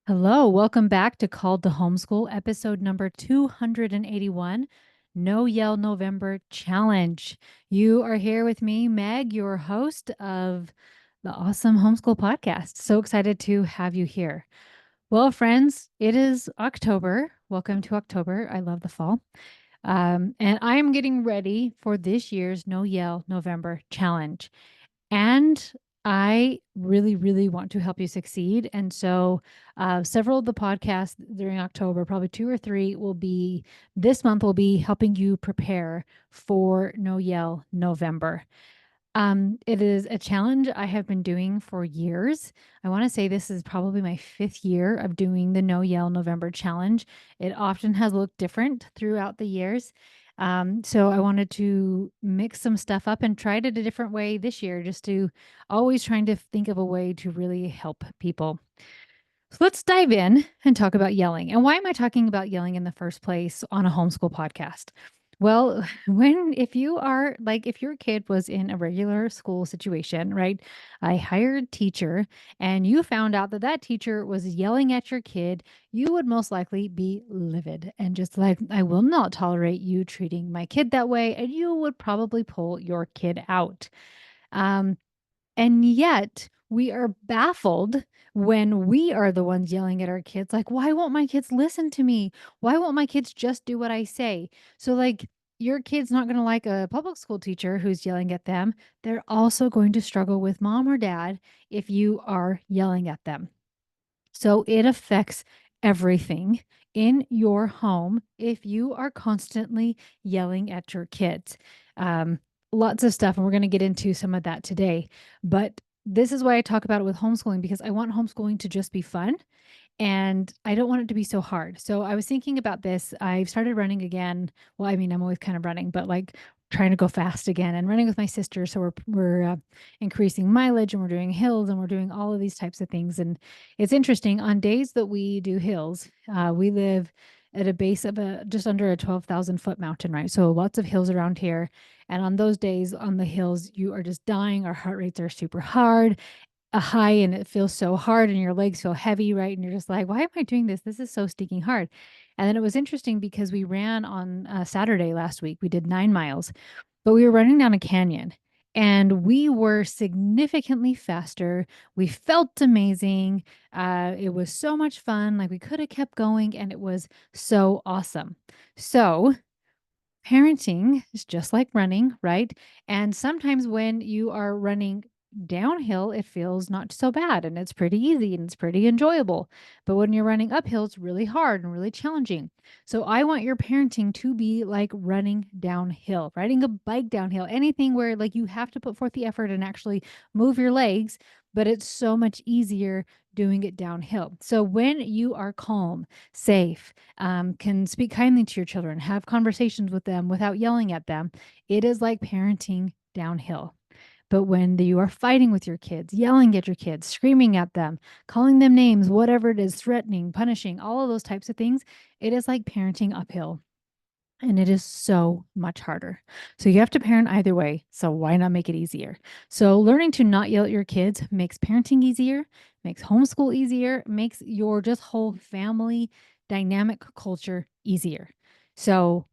Hello, welcome back to Called to Homeschool, episode number 281, No Yell November Challenge. You are here with me, Meg, your host of the awesome homeschool podcast. So excited to have you here. Well, friends, it is October. Welcome to October. I love the fall. And I am getting ready for this year's No Yell November Challenge. And I really, really want to help you succeed. And so, several of the podcasts during October, probably two or three, this month will be helping you prepare for No Yell November. It is a challenge I have been doing for years. I want to say this is probably my fifth year of doing the No Yell November challenge. It often has looked different throughout the years. So I wanted to mix some stuff up and tried it a different way this year, just to always trying to think of a way to really help people. So let's dive in and talk about yelling. And why am I talking about yelling in the first place on a homeschool podcast? Well, if your kid was in a regular school situation, right? A hired teacher, and you found out that that teacher was yelling at your kid, you would most likely be livid and just like, I will not tolerate you treating my kid that way. And you would probably pull your kid out. Um, and yet we are baffled when we are the ones yelling at our kids, like, why won't my kids listen to me? Why won't my kids just do what I say? So, like, your kid's not going to like a public school teacher who's yelling at them. They're also going to struggle with mom or dad if you are yelling at them. So it affects everything in your home if you are constantly yelling at your kids. Um, Lots of stuff, and we're going to get into some of that today. But this is why I talk about it with homeschooling, because I want homeschooling to just be fun and I don't want it to be so hard. So I was thinking about this. I've started running again. Well, I mean, I'm always kind of running, but like trying to go fast again and running with my sister. So we're increasing mileage and we're doing hills and we're doing all of these types of things. And it's interesting on days that we do hills. We live at a base of a just under a 12,000 foot mountain, right? So lots of hills around here. And on those days on the hills, you are just dying. Our heart rates are super hard a high and it feels so hard and your legs feel heavy, right? And you're just like, why am I doing this? This is so stinking hard. And then it was interesting because we ran on Saturday last week. We did 9 miles, but we were running down a canyon and we were significantly faster. We felt amazing. It was so much fun. Like we could have kept going and it was so awesome. So, parenting is just like running, right? And sometimes when you are running downhill, it feels not so bad and it's pretty easy and it's pretty enjoyable. But when you're running uphill, it's really hard and really challenging. So I want your parenting to be like running downhill, riding a bike downhill, anything where like you have to put forth the effort and actually move your legs, but it's so much easier doing it downhill. So when you are calm, safe, can speak kindly to your children, have conversations with them without yelling at them. It is like parenting downhill. But when you are fighting with your kids, yelling at your kids, screaming at them, calling them names, whatever it is, threatening, punishing, all of those types of things, it is like parenting uphill. And it is so much harder. So you have to parent either way. So why not make it easier? So learning to not yell at your kids makes parenting easier, makes homeschool easier, makes your just whole family dynamic culture easier. So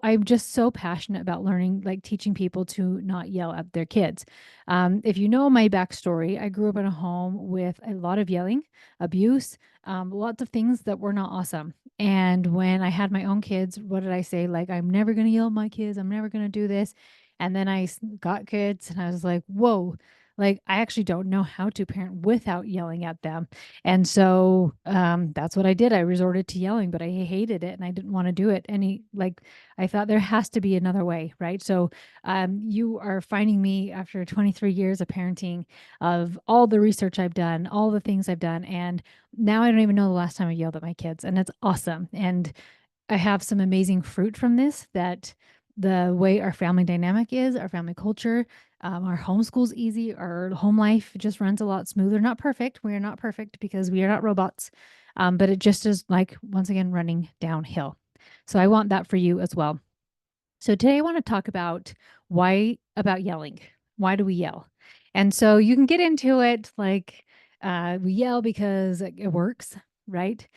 I'm just so passionate about learning, like teaching people to not yell at their kids. If you know my backstory, I grew up in a home with a lot of yelling, abuse, lots of things that were not awesome. And when I had my own kids, what did I say? Like, I'm never going to yell at my kids. I'm never going to do this. And then got kids and I was like, whoa, like I actually don't know how to parent without yelling at them. And so that's what I did. I resorted to yelling, but I hated it and I didn't want to do it I thought there has to be another way, right? So you are finding me after 23 years of parenting, of all the research I've done, all the things I've done. And now I don't even know the last time I yelled at my kids. And it's awesome. And I have some amazing fruit from this that the way our family dynamic is, our family culture, our homeschool's easy, our home life just runs a lot smoother. Not perfect. We are not perfect because we are not robots. But it just is like, once again, running downhill. So I want that for you as well. So today I want to talk about yelling. Why do we yell? And so you can get into it like We yell because it works, right?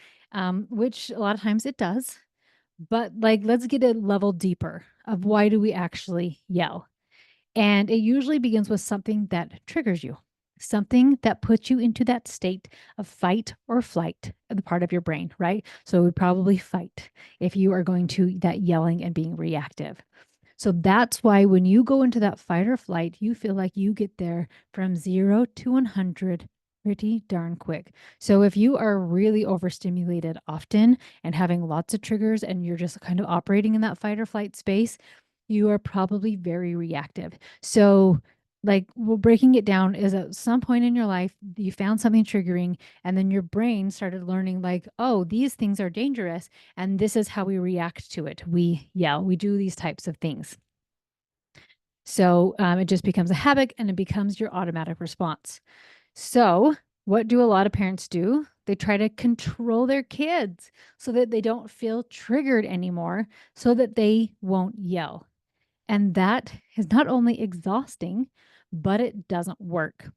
Which a lot of times it does. But like, let's get a level deeper of why do we actually yell? And it usually begins with something that triggers you, something that puts you into that state of fight or flight, the part of your brain, right? So it would probably fight if you are going to that yelling and being reactive. So that's why when you go into that fight or flight, you feel like you get there from 0 to 100 pretty darn quick. So if you are really overstimulated often and having lots of triggers and you're just kind of operating in that fight or flight space, you are probably very reactive. So like, well, breaking it down is at some point in your life, you found something triggering, and then your brain started learning, like, oh, these things are dangerous. And this is how we react to it. We yell, we do these types of things. So it just becomes a habit and it becomes your automatic response. So, what do a lot of parents do? They try to control their kids so that they don't feel triggered anymore, so that they won't yell. And that is not only exhausting, but it doesn't work.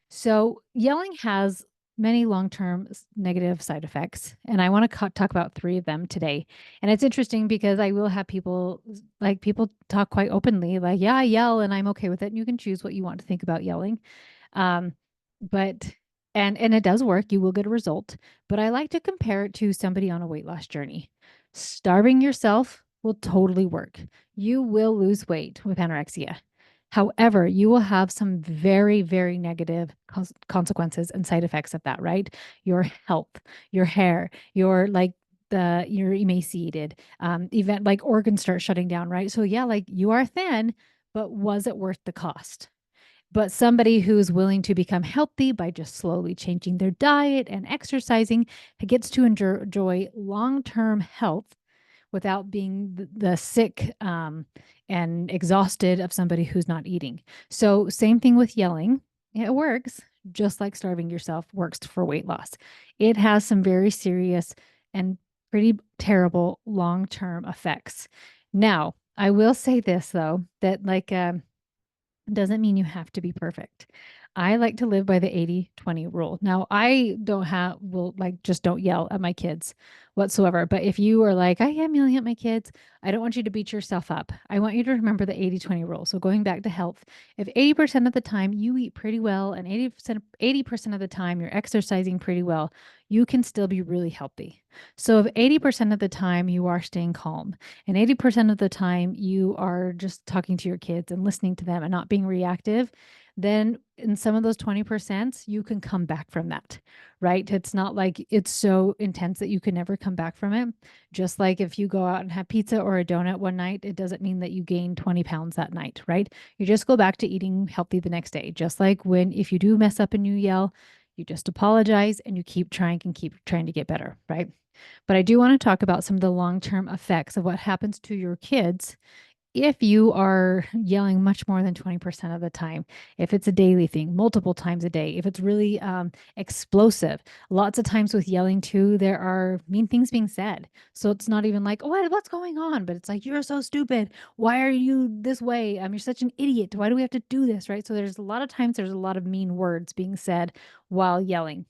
So, yelling has many long term negative side effects. And I want to talk about three of them today. And it's interesting because I will have people like people talk quite openly, like, yeah, I yell and I'm okay with it. And you can choose what you want to think about yelling. Um, but and it does work. You will get a result. But I like to compare it to somebody on a weight loss journey. Starving yourself will totally work. You will lose weight with anorexia. However, you will have some very, very negative consequences and side effects of that, right? Your health, your hair, your like you're emaciated, event like organs start shutting down, right? So yeah, like you are thin, but was it worth the cost? But somebody who's willing to become healthy by just slowly changing their diet and exercising gets to enjoy long term health without being the sick and exhausted of somebody who's not eating. So, same thing with yelling. It works just like starving yourself works for weight loss. It has some very serious and pretty terrible long term effects. Now, I will say this though, that like, doesn't mean you have to be perfect. I like to live by the 80-20 rule. Now, I don't have, will like, just don't yell at my kids whatsoever. But if you are like, I am yelling at my kids, I don't want you to beat yourself up. I want you to remember the 80-20 rule. So, going back to health, if 80% of the time you eat pretty well and 80% of the time you're exercising pretty well, you can still be really healthy. So, if 80% of the time you are staying calm and 80% of the time you are just talking to your kids and listening to them and not being reactive, then in some of those 20%, you can come back from that, right? It's not like it's so intense that you can never come back from it. Just like if you go out and have pizza or a donut one night, it doesn't mean that you gain 20 pounds that night, right? You just go back to eating healthy the next day. Just like when, if you do mess up and you yell, you just apologize and you keep trying and keep trying to get better, right? But I do want to talk about some of the long term effects of what happens to your kids if you are yelling much more than 20% of the time, if it's a daily thing, multiple times a day, if it's really explosive. Lots of times with yelling too, there are mean things being said. So it's not even like, oh, what's going on? But it's like, you're so stupid. Why are you this way? You're such an idiot. Why do we have to do this? Right. So there's a lot of times there's a lot of mean words being said while yelling.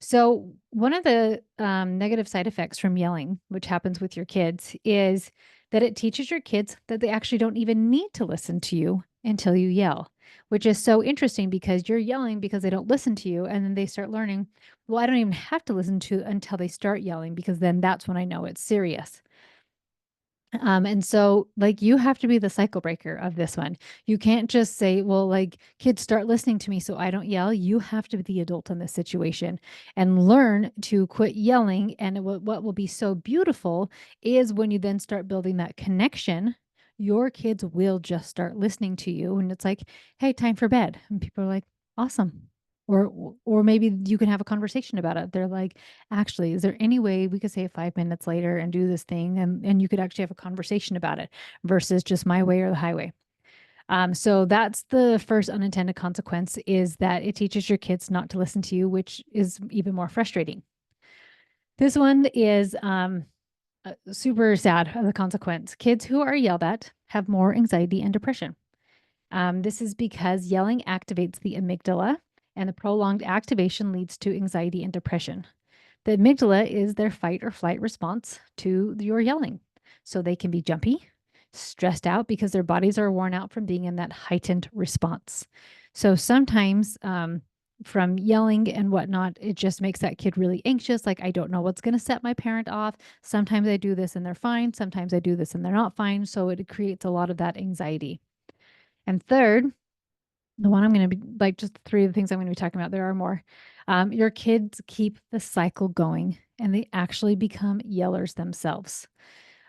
So, one of the negative side effects from yelling, which happens with your kids, is that it teaches your kids that they actually don't even need to listen to you until you yell, which is so interesting because you're yelling because they don't listen to you. And then they start learning, well, I don't even have to listen to until they start yelling because then that's when I know it's serious. And so like you have to be the cycle breaker of this one. You can't just say, well, like kids start listening to me so I don't yell. You have to be the adult in this situation and learn to quit yelling. And what will be so beautiful is when you then start building that connection, your kids will just start listening to you. And it's like, hey, time for bed. And people are like, awesome. Or maybe you can have a conversation about it. They're like, actually, is there any way we could say 5 minutes later and do this thing? And you could actually have a conversation about it versus just my way or the highway. So that's the first unintended consequence, is that it teaches your kids not to listen to you, which is even more frustrating. This one is super sad as a consequence. Kids who are yelled at have more anxiety and depression. This is because yelling activates the amygdala, and the prolonged activation leads to anxiety and depression. The amygdala is their fight or flight response to your yelling. So they can be jumpy, stressed out because their bodies are worn out from being in that heightened response. So sometimes from yelling and whatnot, it just makes that kid really anxious. Like, I don't know what's going to set my parent off. Sometimes I do this and they're fine. Sometimes I do this and they're not fine. So it creates a lot of that anxiety. And third, the one I'm going to be like just three of the things I'm going to be talking about. There are more. Your kids keep the cycle going and they actually become yellers themselves.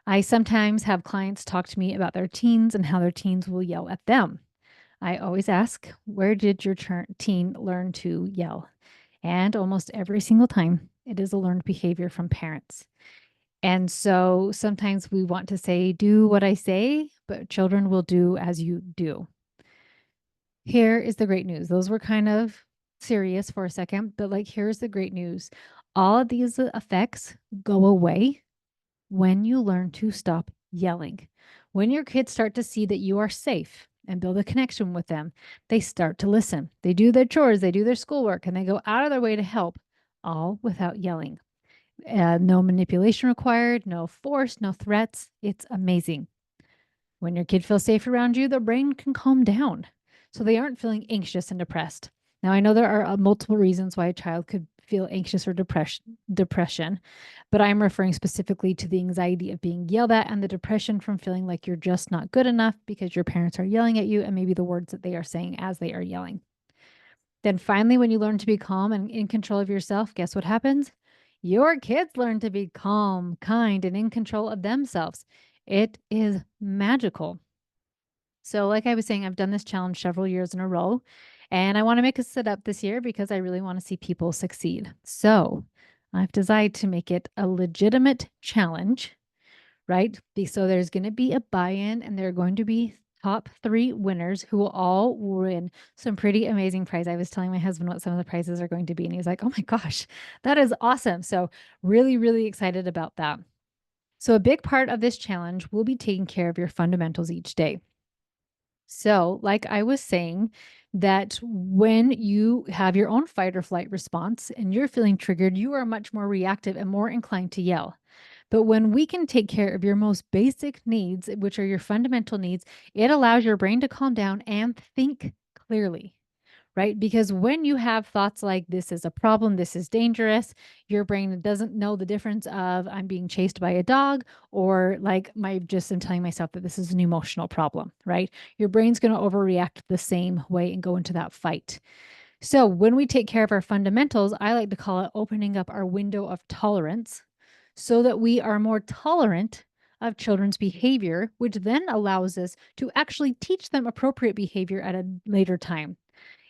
I sometimes have clients talk to me about their teens and how their teens will yell at them. I always ask, where did your teen learn to yell? And almost every single time, it is a learned behavior from parents. And so sometimes we want to say, do what I say, but children will do as you do. Here is the great news. Those were kind of serious for a second, but like, here's the great news. All of these effects go away when you learn to stop yelling. When your kids start to see that you are safe and build a connection with them, they start to listen. They do their chores, they do their schoolwork, and they go out of their way to help, all without yelling. No manipulation required, no force, no threats. It's amazing. When your kid feels safe around you, their brain can calm down. So they aren't feeling anxious and depressed. Now, I know there are multiple reasons why a child could feel anxious or depression, but I'm referring specifically to the anxiety of being yelled at and the depression from feeling like you're just not good enough because your parents are yelling at you and maybe the words that they are saying as they are yelling. Then finally, when you learn to be calm and in control of yourself, guess what happens? Your kids learn to be calm, kind, and in control of themselves. It is magical. So, like I was saying, I've done this challenge several years in a row, and I want to make a sit up this year because I really want to see people succeed. So, I've decided to make it a legitimate challenge, right? So, there's going to be a buy in, and there are going to be top three winners who will all win some pretty amazing prize. I was telling my husband what some of the prizes are going to be, and he's like, oh my gosh, that is awesome. So, really, really excited about that. So, a big part of this challenge will be taking care of your fundamentals each day. So, like I was saying, that when you have your own fight or flight response and you're feeling triggered, you are much more reactive and more inclined to yell. But when we can take care of your most basic needs, which are your fundamental needs, it allows your brain to calm down and think clearly, right? Because when you have thoughts like this is a problem, this is dangerous, your brain doesn't know the difference of I'm being chased by a dog or like my just I'm telling myself that this is an emotional problem, right? Your brain's going to overreact the same way and go into that fight. So when we take care of our fundamentals, I like to call it opening up our window of tolerance so that we are more tolerant of children's behavior, which then allows us to actually teach them appropriate behavior at a later time.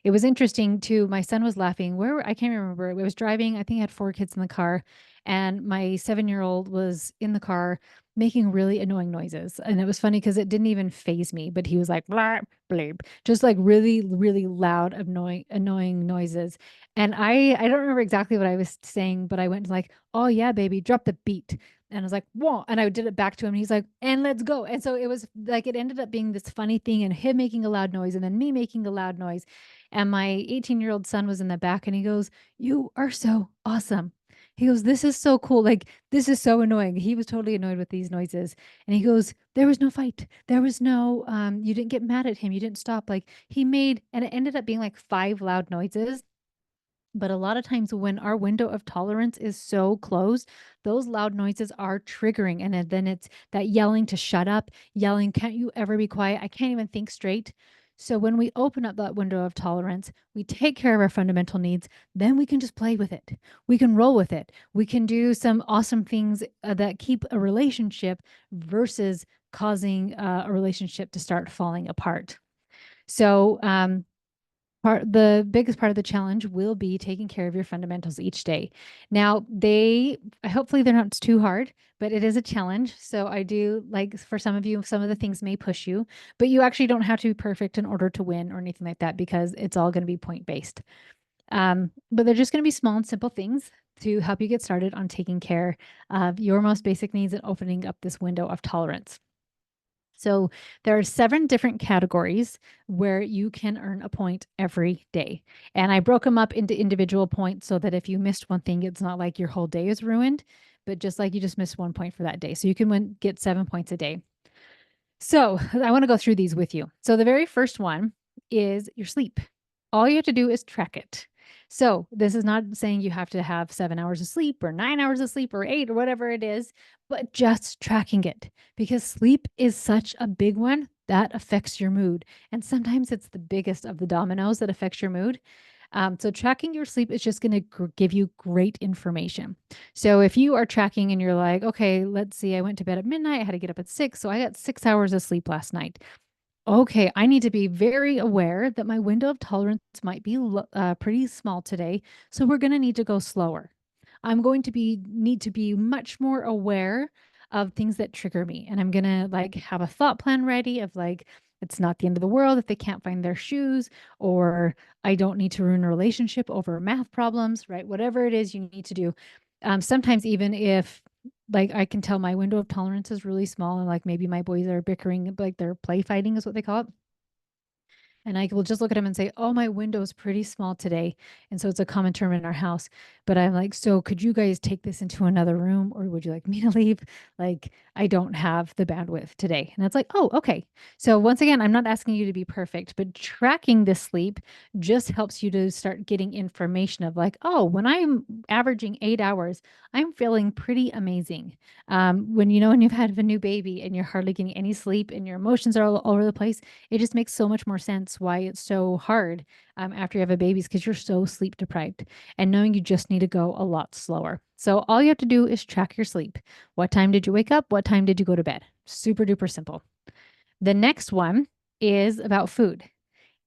It was interesting too. My son was laughing. I can't remember. I was driving. I think I had four kids in the car, and my 7-year-old was in the car making really annoying noises. And it was funny because it didn't even phase me, but he was like blah, bleep, just like really, really loud, annoying noises. And I don't remember exactly what I was saying, but I went like, "Oh yeah, baby, drop the beat." And I was like, "Whoa!" And I did it back to him, and he's like, "And let's go." And so it was like it ended up being this funny thing, and him making a loud noise, and then me making a loud noise. And my 18-year-old son was in the back and he goes, "You are so awesome." He goes, "This is so cool. Like, this is so annoying." He was totally annoyed with these noises. And he goes, "There was no fight. There was no, you didn't get mad at him. You didn't stop." Like, he made, and it ended up being like 5 loud noises. But a lot of times when our window of tolerance is so close, those loud noises are triggering. And then it's that yelling to shut up, yelling, "Can't you ever be quiet? I can't even think straight." So when we open up that window of tolerance, we take care of our fundamental needs, then we can just play with it. We can roll with it. We can do some awesome things that keep a relationship versus causing a relationship to start falling apart. So, the biggest part of the challenge will be taking care of your fundamentals each day. Now, they hopefully they're not too hard, but it is a challenge. So I do like for some of you, some of the things may push you, but you actually don't have to be perfect in order to win or anything like that because it's all going to be point based. But they're just going to be small and simple things to help you get started on taking care of your most basic needs and opening up this window of tolerance. So there are 7 different categories where you can earn a point every day. And I broke them up into individual points so that if you missed one thing, it's not like your whole day is ruined, but just like you just missed 1 point for that day. So you can get 7 points a day. So I want to go through these with you. So the very first one is your sleep. All you have to do is track it. So this is not saying you have to have 7 hours of sleep or 9 hours of sleep or 8 or whatever it is, but just tracking it because sleep is such a big one that affects your mood. And sometimes it's the biggest of the dominoes that affects your mood. So tracking your sleep is just going to give you great information. So if you are tracking and you're like, okay, let's see, I went to bed at midnight, I had to get up at 6, so I got 6 hours of sleep last night. Okay, I need to be very aware that my window of tolerance might be pretty small today, so we're going to need to go slower. I'm going to need to be much more aware of things that trigger me, and I'm going to like have a thought plan ready of like it's not the end of the world if they can't find their shoes, or I don't need to ruin a relationship over math problems, right? Whatever it is you need to do. Sometimes even if like I can tell my window of tolerance is really small and like maybe my boys are bickering, like they're play fighting is what they call it. And I will just look at him and say, "Oh, my window is pretty small today." And so it's a common term in our house. But I'm like, "So could you guys take this into another room or would you like me to leave? Like, I don't have the bandwidth today." And it's like, "Oh, okay." So once again, I'm not asking you to be perfect, but tracking the sleep just helps you to start getting information of like, "Oh, when I'm averaging 8 hours, I'm feeling pretty amazing." When you know, when you've had a new baby and you're hardly getting any sleep and your emotions are all over the place, it just makes so much more sense why it's so hard after you have a baby is because you're so sleep deprived and knowing you just need to go a lot slower. So all you have to do is track your sleep. What time did you wake up? What time did you go to bed? Super duper simple. The next one is about food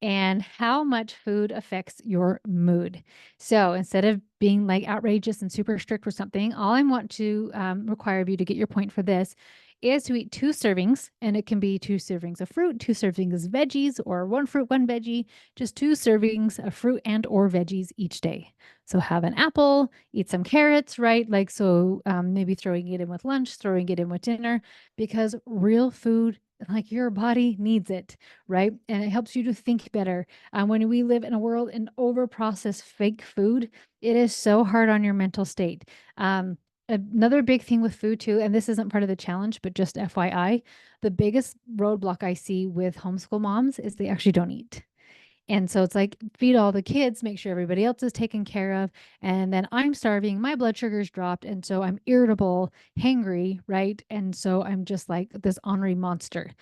and how much food affects your mood. So instead of being like outrageous and super strict with something, all I want to require of you to get your point for this is to eat 2 servings, and it can be 2 servings of fruit, 2 servings of veggies, or 1 fruit, 1 veggie, just 2 servings of fruit and or veggies each day. So have an apple, eat some carrots, right? Like, so maybe throwing it in with lunch, throwing it in with dinner, because real food, like your body needs it, right? And it helps you to think better. When we live in a world in over processed fake food, it is so hard on your mental state. Another big thing with food too, and this isn't part of the challenge, but just FYI, the biggest roadblock I see with homeschool moms is they actually don't eat. And so it's like feed all the kids, make sure everybody else is taken care of. And then I'm starving, my blood sugar's dropped. And so I'm irritable, hangry, right? And so I'm just like this ornery monster.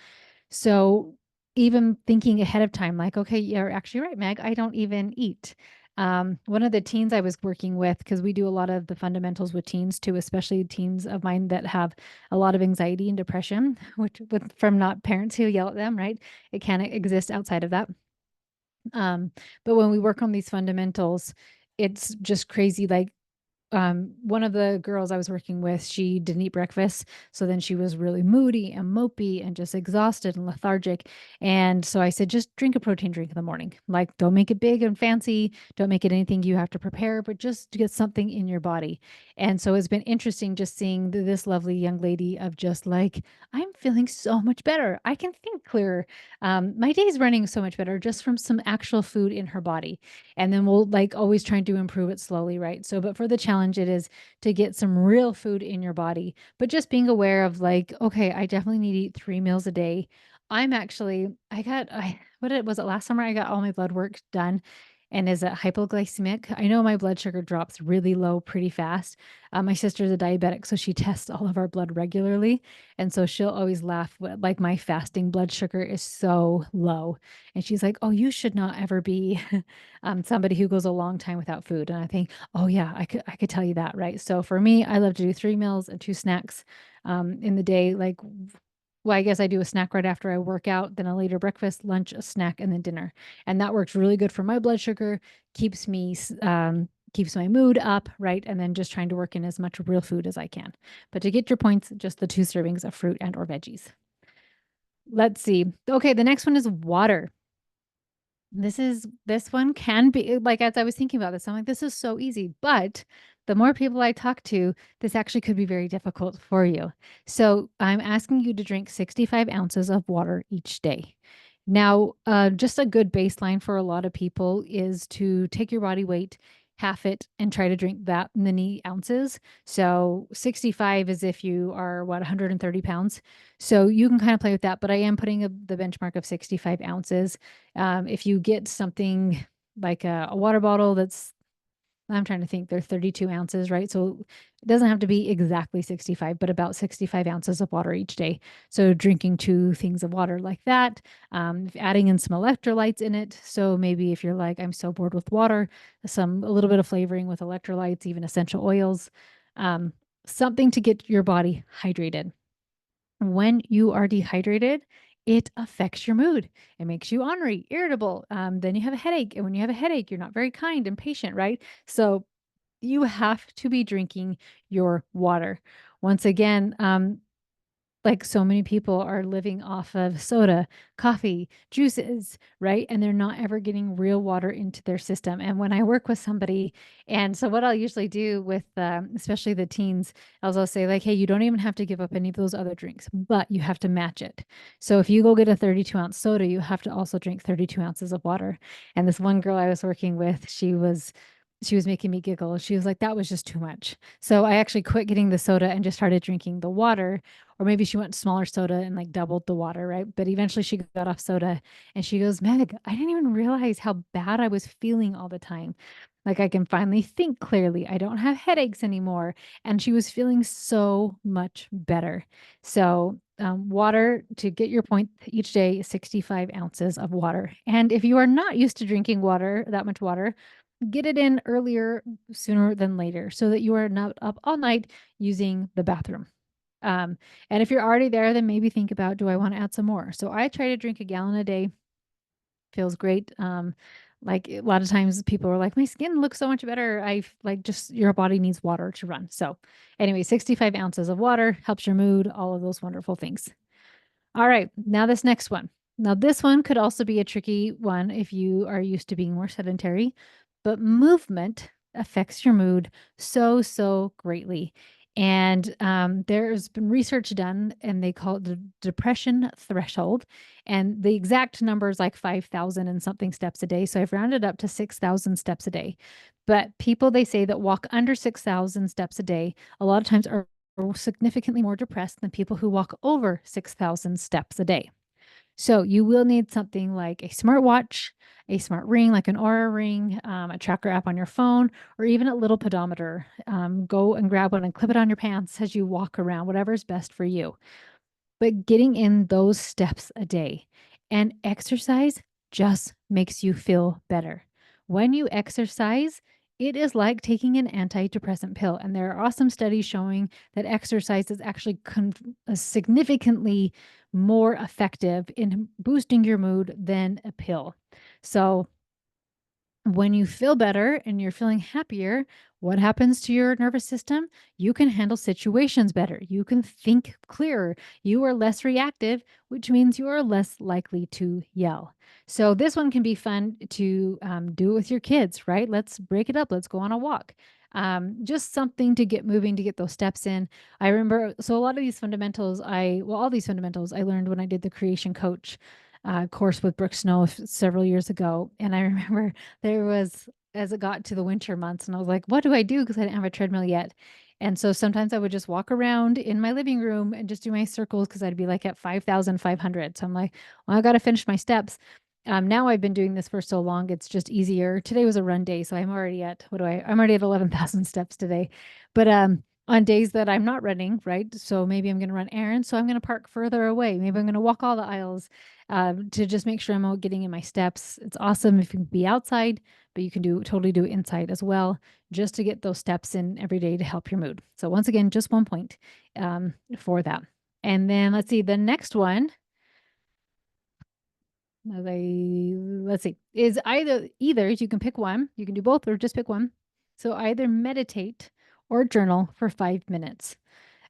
So even thinking ahead of time, like, okay, you're actually right, Meg, I don't even eat. One of the teens I was working with, because we do a lot of the fundamentals with teens too, especially teens of mine that have a lot of anxiety and depression, which from not parents who yell at them, right? It can exist outside of that. Um, but when we work on these fundamentals, it's just crazy. Like one of the girls I was working with, she didn't eat breakfast. So then she was really moody and mopey and just exhausted and lethargic. And so I said, just drink a protein drink in the morning. Like, don't make it big and fancy. Don't make it anything you have to prepare, but just to get something in your body. And so it's been interesting just seeing this lovely young lady of just like, I'm feeling so much better. I can think clearer. My day is running so much better just from some actual food in her body. And then we'll like always trying to improve it slowly, right? So but for the challenge it is to get some real food in your body, but just being aware of like, okay, I definitely need to eat 3 meals a day. I'm actually I what it was it last summer I got all my blood work done, and is it hypoglycemic? I know my blood sugar drops really low pretty fast. My sister's a diabetic, so she tests all of our blood regularly, and so she'll always laugh like my fasting blood sugar is so low, and she's like, "Oh, you should not ever be somebody who goes a long time without food." And I think, "Oh yeah, I could tell you that, right?" So for me, I love to do 3 meals and 2 snacks in the day. Like, well, I guess I do a snack right after I work out, then a later breakfast, lunch, a snack, and then dinner, and that works really good for my blood sugar. Keeps me keeps my mood up, right? And then just trying to work in as much real food as I can. But to get your points, just the 2 servings of fruit and or veggies. Let's see. Okay, the next one is water. This one can be like, as I was thinking about this, I'm like, this is so easy. But the more people I talk to, this actually could be very difficult for you. So I'm asking you to drink 65 ounces of water each day. Now, just a good baseline for a lot of people is to take your body weight, half it, and try to drink that many ounces. So 65 is if you are, what, 130 pounds. So you can kind of play with that, but I am putting the benchmark of 65 ounces. If you get something like a water bottle that's, I'm trying to think, they're 32 ounces, right? So it doesn't have to be exactly 65, but about 65 ounces of water each day. So drinking two things of water like that, adding in some electrolytes in it. So maybe if you're like, I'm so bored with water, a little bit of flavoring with electrolytes, even essential oils, um, something to get your body hydrated. When you are dehydrated, it affects your mood. It makes you ornery, irritable. Then you have a headache. And when you have a headache, you're not very kind and patient, right? So you have to be drinking your water. Once again, like so many people are living off of soda, coffee, juices, right? And they're not ever getting real water into their system. And when I work with somebody, and so what I'll usually do with, especially the teens, I'll say like, hey, you don't even have to give up any of those other drinks, but you have to match it. So if you go get a 32-ounce soda, you have to also drink 32 ounces of water. And this one girl I was working with, she was making me giggle. She was like, that was just too much. So I actually quit getting the soda and just started drinking the water. Or maybe she went smaller soda and like doubled the water, right? But eventually she got off soda and she goes, Meg, I didn't even realize how bad I was feeling all the time. Like I can finally think clearly. I don't have headaches anymore. And she was feeling so much better. So, water, to get your point, each day, 65 ounces of water. And if you are not used to drinking water, that much water, get it in earlier sooner than later so that you are not up all night using the bathroom. Um, and if you're already there, then maybe think about, do I want to add some more? So I try to drink a gallon a day. Feels great. Like a lot of times people are like, my skin looks so much better. I like, just your body needs water to run. So anyway, 65 ounces of water helps your mood, all of those wonderful things. All right, now this next one. Now, this one could also be a tricky one if you are used to being more sedentary, but movement affects your mood so, so greatly. And there's been research done, and they call it the depression threshold. And the exact number is like 5,000 and something steps a day. So I've rounded up to 6,000 steps a day. But people, they say that walk under 6,000 steps a day, a lot of times are significantly more depressed than people who walk over 6,000 steps a day. So you will need something like a smartwatch, a smart ring, like an Aura ring, a tracker app on your phone, or even a little pedometer. Go and grab one and clip it on your pants as you walk around, whatever's best for you. But getting in those steps a day, and exercise just makes you feel better. When you exercise, it is like taking an antidepressant pill. And there are awesome studies showing that exercise is actually significantly more effective in boosting your mood than a pill. So when you feel better and you're feeling happier, what happens to your nervous system? You can handle situations better. You can think clearer. You are less reactive, which means you are less likely to yell. So, this one can be fun to do it with your kids, right? Let's break it up. Let's go on a walk. Just something to get moving, to get those steps in. I remember, so a lot of these fundamentals, all these fundamentals I learned when I did the Creation Coach course with Brooke Snow several years ago. And I remember there was, as it got to the winter months, and I was like, what do I do? Because I didn't have a treadmill yet. And so sometimes I would just walk around in my living room and just do my circles because I'd be like at 5,500. So I'm like, well, I got to finish my steps. Now I've been doing this for so long, it's just easier. Today was a run day, so I'm already at, I'm already at 11,000 steps today. But on days that I'm not running, right? So maybe I'm going to run errands. So I'm going to park further away. Maybe I'm going to walk all the aisles to just make sure I'm out getting in my steps. It's awesome if you can be outside, but you can totally do it inside as well, just to get those steps in every day to help your mood. So once again, just one point for that. And then let's see, the next one, let's see, is either you can pick one, you can do both or just pick one. So either meditate or journal for 5 minutes.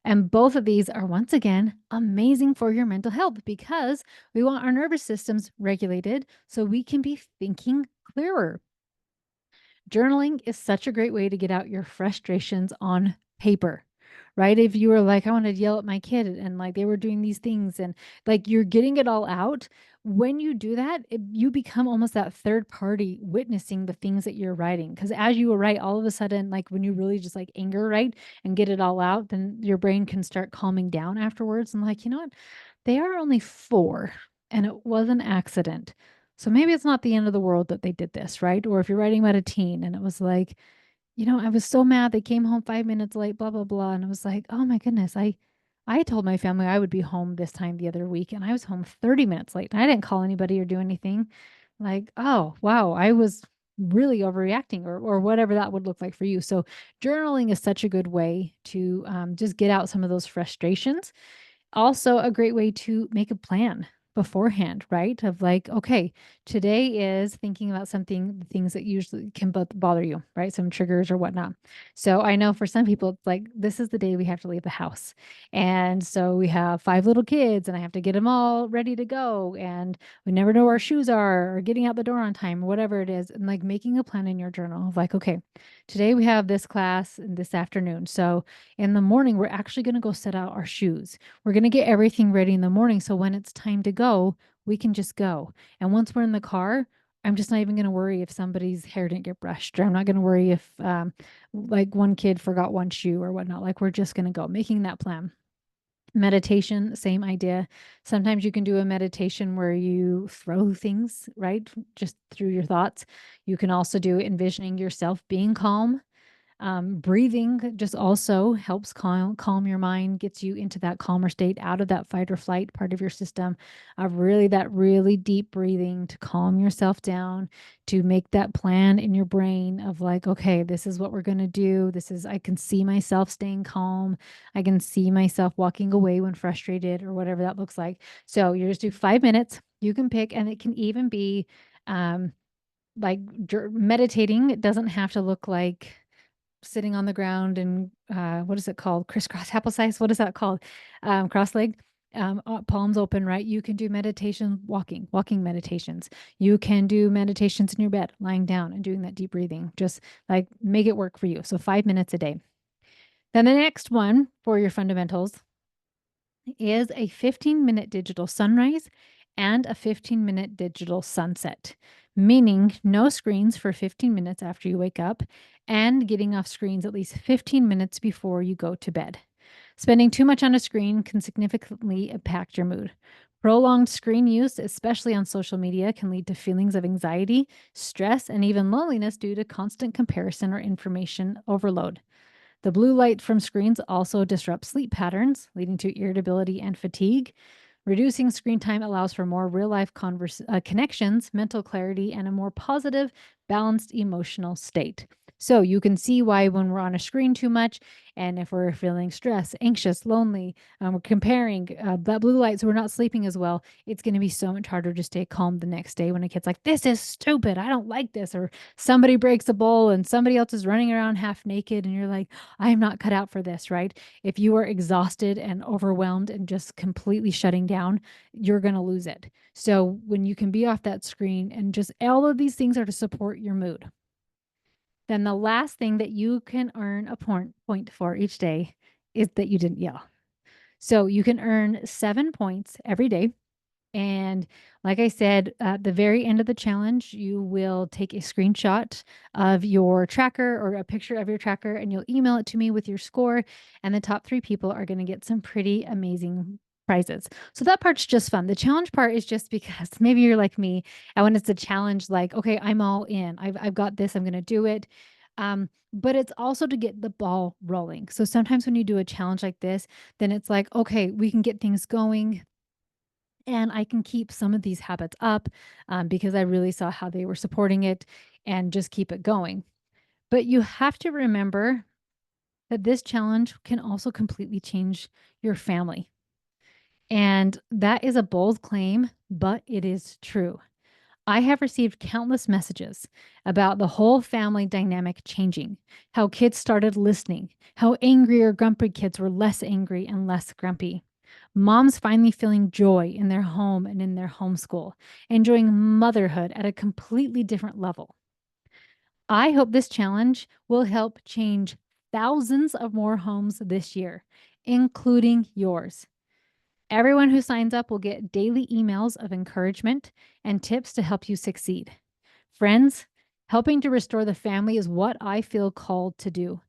And both of these are, once again, amazing for your mental health because we want our nervous systems regulated so we can be thinking clearer. Journaling is such a great way to get out your frustrations on paper, right? If you were like, I want to yell at my kid and like they were doing these things and like you're getting it all out. When you do that, you become almost that third party witnessing the things that you're writing. Because as you write, all of a sudden, like when you really just like anger, right, and get it all out, then your brain can start calming down afterwards. And like, you know what? They are only 4 and it was an accident. So maybe it's not the end of the world that they did this, right? Or if you're writing about a teen and it was like, I was so mad they came home 5 minutes late, blah blah blah, and it was like, "Oh my goodness, I told my family I would be home this time the other week and I was home 30 minutes late. And I didn't call anybody or do anything." Like, "Oh, wow, I was really overreacting," or whatever that would look like for you. So, journaling is such a good way to just get out some of those frustrations. Also, a great way to make a plan beforehand, right? Of like, okay, today is thinking about something, the things that usually can bother you, right? Some triggers or whatnot. So I know for some people, it's like, this is the day we have to leave the house. And so we have 5 little kids and I have to get them all ready to go. And we never know where our shoes are or getting out the door on time, or whatever it is. And like making a plan in your journal of like, okay, today we have this class and this afternoon. So in the morning, we're actually going to go set out our shoes. We're going to get everything ready in the morning. So when it's time to go, we can just go. And once we're in the car, I'm just not even going to worry if somebody's hair didn't get brushed, or I'm not going to worry if like one kid forgot one shoe or whatnot. Like we're just going to go, making that plan. Meditation, same idea. Sometimes you can do a meditation where you throw things, right? Just through your thoughts. You can also do envisioning yourself being calm. Breathing just also helps calm your mind, gets you into that calmer state, out of that fight or flight part of your system. That really deep breathing to calm yourself down, to make that plan in your brain of like, okay, this is what we're going to do. I can see myself staying calm. I can see myself walking away when frustrated or whatever that looks like. So you just do 5 minutes. You can pick, and it can even be um, like meditating. It doesn't have to look like sitting on the ground and what is it called? Crisscross applesauce. What is that called? Cross-legged, palms open, right? You can do meditation, walking meditations. You can do meditations in your bed, lying down and doing that deep breathing. Just like make it work for you. So 5 minutes a day. Then the next one for your fundamentals is a 15-minute digital sunrise and a 15-minute digital sunset, meaning no screens for 15 minutes after you wake up and getting off screens at least 15 minutes before you go to bed. Spending too much on a screen can significantly impact your mood. Prolonged screen use, especially on social media, can lead to feelings of anxiety, stress, and even loneliness due to constant comparison or information overload. The blue light from screens also disrupts sleep patterns, leading to irritability and fatigue. Reducing screen time allows for more real life connections, mental clarity, and a more positive, balanced emotional state. So you can see why when we're on a screen too much, and if we're feeling stressed, anxious, lonely, we're comparing that blue light, so we're not sleeping as well, it's going to be so much harder to stay calm the next day when a kid's like, this is stupid, I don't like this, or somebody breaks a bowl and somebody else is running around half naked, and you're like, I am not cut out for this, right? If you are exhausted and overwhelmed and just completely shutting down, you're going to lose it. So when you can be off that screen, and just all of these things are to support your mood. Then the last thing that you can earn a point for each day is that you didn't yell. So you can earn 7 points every day. And like I said, at the very end of the challenge, you will take a screenshot of your tracker or a picture of your tracker, and you'll email it to me with your score. And the top 3 people are going to get some pretty amazing prizes. So that part's just fun. The challenge part is just because maybe you're like me, and when it's a challenge, like, okay, I'm all in. I've got this. I'm going to do it. But it's also to get the ball rolling. So sometimes when you do a challenge like this, then it's like, okay, we can get things going and I can keep some of these habits up because I really saw how they were supporting it and just keep it going. But you have to remember that this challenge can also completely change your family. And that is a bold claim, but it is true. I have received countless messages about the whole family dynamic changing, how kids started listening, how angry or grumpy kids were less angry and less grumpy. Moms finally feeling joy in their home and in their homeschool, enjoying motherhood at a completely different level. I hope this challenge will help change thousands of more homes this year, including yours. Everyone who signs up will get daily emails of encouragement and tips to help you succeed. Friends, helping to restore the family is what I feel called to do.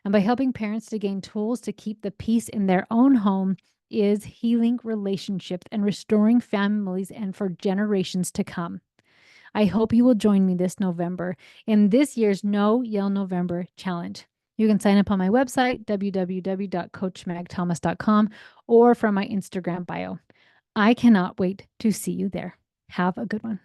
And by helping parents to gain tools to keep the peace in their own home is healing relationships and restoring families and for generations to come. I hope you will join me this November in this year's No Yell November Challenge. You can sign up on my website, www.coachmagthomas.com, or from my Instagram bio. I cannot wait to see you there. Have a good one.